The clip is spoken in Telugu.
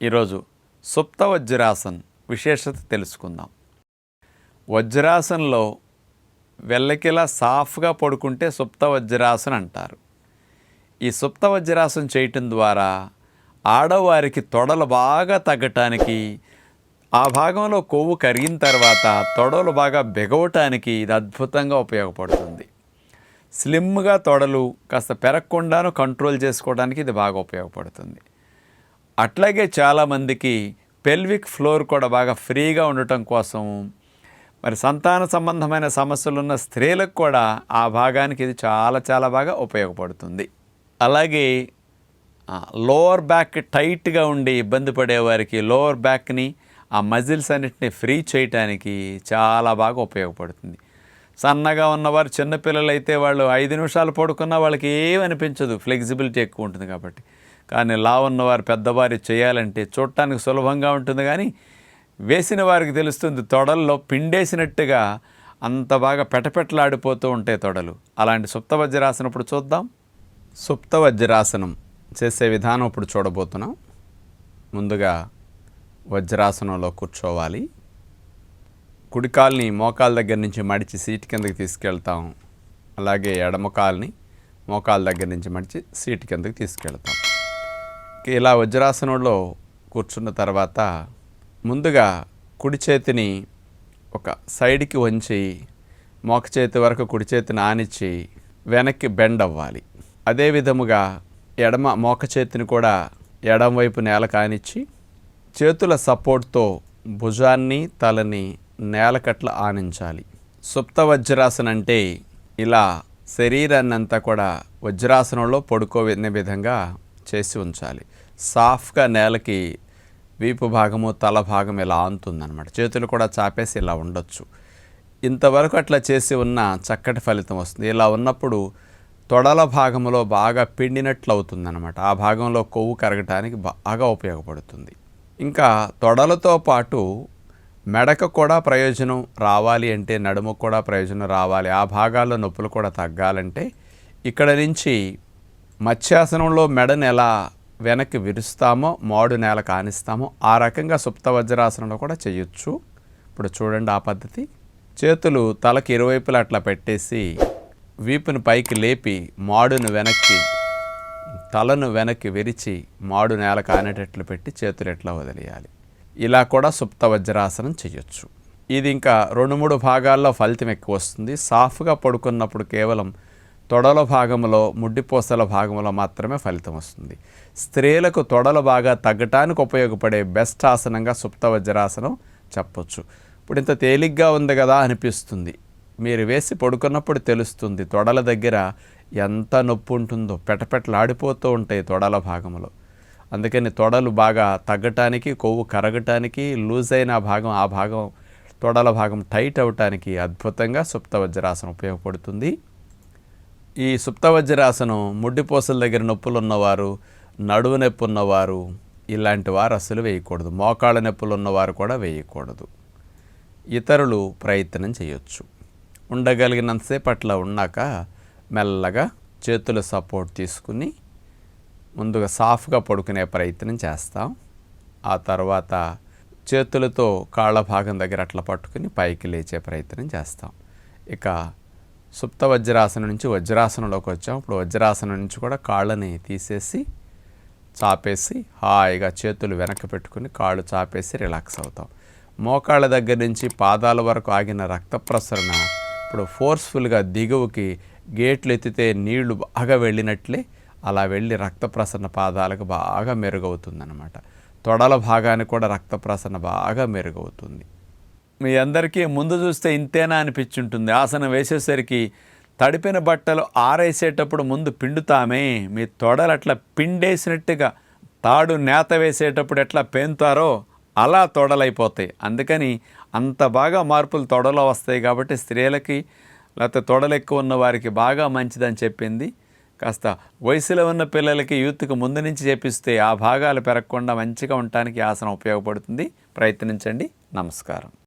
ఈరోజు సుప్త వజ్రాసన్ విశేషత తెలుసుకుందాం. వజ్రాసనంలో వెల్లకిలా సాఫ్గా పడుకుంటే సుప్త వజ్రాసన్ అంటారు. ఈ సుప్త వజ్రాసనం చేయటం ద్వారా ఆడవారికి తొడలు బాగా తగ్గటానికి, ఆ భాగంలో కొవ్వు కరిగిన తర్వాత తొడలు బాగా బిగవటానికి ఇది అద్భుతంగా ఉపయోగపడుతుంది. స్లిమ్గా తొడలు కాస్త పెరగకుండాను కంట్రోల్ చేసుకోవడానికి ఇది బాగా ఉపయోగపడుతుంది. అట్లాగే చాలామందికి పెల్విక్ ఫ్లోర్ కూడా బాగా ఫ్రీగా ఉండటం కోసం, మరి సంతాన సంబంధమైన సమస్యలు ఉన్న స్త్రీలకు కూడా ఆ భాగానికి ఇది చాలా బాగా ఉపయోగపడుతుంది. అలాగే లోవర్ బ్యాక్ టైట్గా ఉండి ఇబ్బంది పడేవారికి లోవర్ బ్యాక్ని, ఆ మజిల్స్ అన్నిటిని ఫ్రీ చేయటానికి చాలా బాగా ఉపయోగపడుతుంది. సన్నగా ఉన్నవారు, చిన్నపిల్లలు అయితే వాళ్ళు 5 నిమిషాలు పడుకున్నా వాళ్ళకి ఏమనిపించదు, ఫ్లెక్సిబిలిటీ ఎక్కువ ఉంటుంది కాబట్టి. కానీ లావు ఉన్నవారు, పెద్దవారు చేయాలంటే చూడటానికి సులభంగా ఉంటుంది, కానీ వేసిన వారికి తెలుస్తుంది తొడల్లో పిండేసినట్టుగా అంత బాగా పెటపెటలాడిపోతూ ఉంటాయి తొడలు. అలాంటి సుప్త వజ్రాసనం ఇప్పుడు చూద్దాం. సుప్త వజ్రాసనం చేసే విధానం ఇప్పుడు చూడబోతున్నాం. ముందుగా వజ్రాసనంలో కూర్చోవాలి. కుడికాల్ని మోకాల దగ్గర నుంచి మడిచి సీట్ కిందకి తీసుకెళ్తాం. అలాగే ఎడమకాల్ని మోకాల దగ్గర నుంచి మడిచి సీట్ కిందకి తీసుకెళ్తాం. ఇలా వజ్రాసనంలో కూర్చున్న తర్వాత ముందుగా కుడి చేతిని ఒక సైడ్కి వంచి మోక చేతి వరకు కుడి చేతిని ఆనిచ్చి వెనక్కి బెండ్ అవ్వాలి. అదే విధముగా ఎడమ మోక చేతిని కూడా ఎడమ వైపు నేలకు ఆనిచ్చి చేతుల సపోర్ట్తో భుజాన్ని తలని నేలకట్ల ఆనించాలి. సుప్త వజ్రాసనం అంటే ఇలా శరీరాన్ని అంతా కూడా వజ్రాసనంలో పడుకోనే విధంగా చేసి ఉంచాలి. సాఫ్ట్గా నేలకి వీపు భాగము తల భాగం ఇలా ఆనుతుందన్నమాట. చేతులు కూడా చాపేసి ఇలా ఉండొచ్చు. ఇంతవరకు అట్లా చేసి ఉన్న చక్కటి ఫలితం వస్తుంది. ఇలా ఉన్నప్పుడు తొడల భాగంలో బాగా పిండినట్లు అవుతుందన్నమాట. ఆ భాగంలో కొవ్వు కరగటానికి బాగా ఉపయోగపడుతుంది. ఇంకా తొడలతో పాటు మెడకు కూడా ప్రయోజనం రావాలి అంటే, నడుముకు కూడా ప్రయోజనం రావాలి, ఆ భాగాల్లో నొప్పులు కూడా తగ్గాలంటే ఇక్కడ నుంచి మత్స్యాసనంలో మెడను ఎలా వెనక్కి విరుస్తామో, మోడు నేల కానిస్తామో ఆ రకంగా సుప్త వజ్రాసనంలో కూడా చేయొచ్చు. ఇప్పుడు చూడండి ఆ పద్ధతి. చేతులు తలకి ఇరువైపులా అట్లా పెట్టేసి వీపుని పైకి లేపి మాడును వెనక్కి, తలను వెనక్కి విరిచి మాడు నేల కానేటట్లు పెట్టి చేతులు ఎట్లా వదిలేయాలి. ఇలా కూడా సుప్త వజ్రాసనం చేయొచ్చు. ఇది ఇంకా 2-3 భాగాల్లో ఫలితం ఎక్కువ వస్తుంది. సాఫ్గా పడుకున్నప్పుడు కేవలం తొడల భాగంలో, ముడ్డిపోసల భాగంలో మాత్రమే ఫలితం వస్తుంది. స్త్రీలకు తొడలు బాగా తగ్గటానికి ఉపయోగపడే బెస్ట్ ఆసనంగా సుప్త వజ్రాసనం చెప్పొచ్చు. ఇప్పుడు ఇంత తేలిగ్గా ఉంది కదా అనిపిస్తుంది. మీరు వేసి పడుకున్నప్పుడు తెలుస్తుంది తొడల దగ్గర ఎంత నొప్పి ఉంటుందో, పెటపెటలాడిపోతూ ఉంటాయి తొడల భాగంలో. అందుకని తొడలు బాగా తగ్గటానికి, కొవ్వు కరగటానికి, లూజ్ అయిన భాగం, ఆ భాగం తొడల భాగం టైట్ అవటానికి అద్భుతంగా సుప్త వజ్రాసనం ఉపయోగపడుతుంది. ఈ సుప్త వజ్రాసనం ముడ్డిపోసల దగ్గర నొప్పులు ఉన్నవారు, నడువు నొప్పి ఉన్నవారు, ఇలాంటి వారు అసలు వేయకూడదు. మోకాళ్ళ నొప్పులు ఉన్నవారు కూడా వేయకూడదు. ఇతరులు ప్రయత్నం చేయొచ్చు. ఉండగలిగినంతసేపు అట్లా ఉన్నాక మెల్లగా చేతుల సపోర్ట్ తీసుకుని ముందుగా సాఫ్గా పడుకునే ప్రయత్నం చేస్తాం. ఆ తర్వాత చేతులతో కాళ్ళ భాగం దగ్గర అట్లా పట్టుకుని పైకి లేచే ప్రయత్నం చేస్తాం. ఇక సుప్త వజ్రాసనం నుంచి వజ్రాసనంలోకి వచ్చాం. ఇప్పుడు వజ్రాసనం నుంచి కూడా కాళ్ళని తీసేసి చాపేసి హాయిగా చేతులు వెనక్కి పెట్టుకుని కాళ్ళు చాపేసి రిలాక్స్ అవుతాం. మోకాళ్ళ దగ్గర నుంచి పాదాల వరకు ఆగిన రక్త ప్రసరణ ఇప్పుడు ఫోర్స్ఫుల్గా దిగువకి గేట్లు ఎత్తితే నీళ్లు బాగా వెళ్ళినట్లే అలా వెళ్ళి రక్త ప్రసరణ పాదాలకు బాగా మెరుగవుతుందన్నమాట. తొడల భాగానికి కూడా రక్త ప్రసరణ బాగా మెరుగవుతుంది. మీ అందరికీ ముందు చూస్తే ఇంతేనా అనిపించుంటుంది. ఆసనం వేసేసరికి తడిపిన బట్టలు ఆరేసేటప్పుడు ముందు పిండుతామే, మీ తొడలు అట్లా పిండేసినట్టుగా తాడు నేత వేసేటప్పుడు ఎట్లా పేంతారో అలా తొడలైపోతాయి. అందుకని అంత బాగా మార్పులు తొడలో వస్తాయి. కాబట్టి స్త్రీలకి లేకపోతే తొడలు ఎక్కువ ఉన్న వారికి బాగా మంచిదని చెప్పింది. కాస్త వయసులో ఉన్న పిల్లలకి, యూత్కి ముందు నుంచి చేపిస్తే ఆ భాగాలు పెరగకుండా మంచిగా ఉండటానికి ఆసనం ఉపయోగపడుతుంది. ప్రయత్నించండి. నమస్కారం.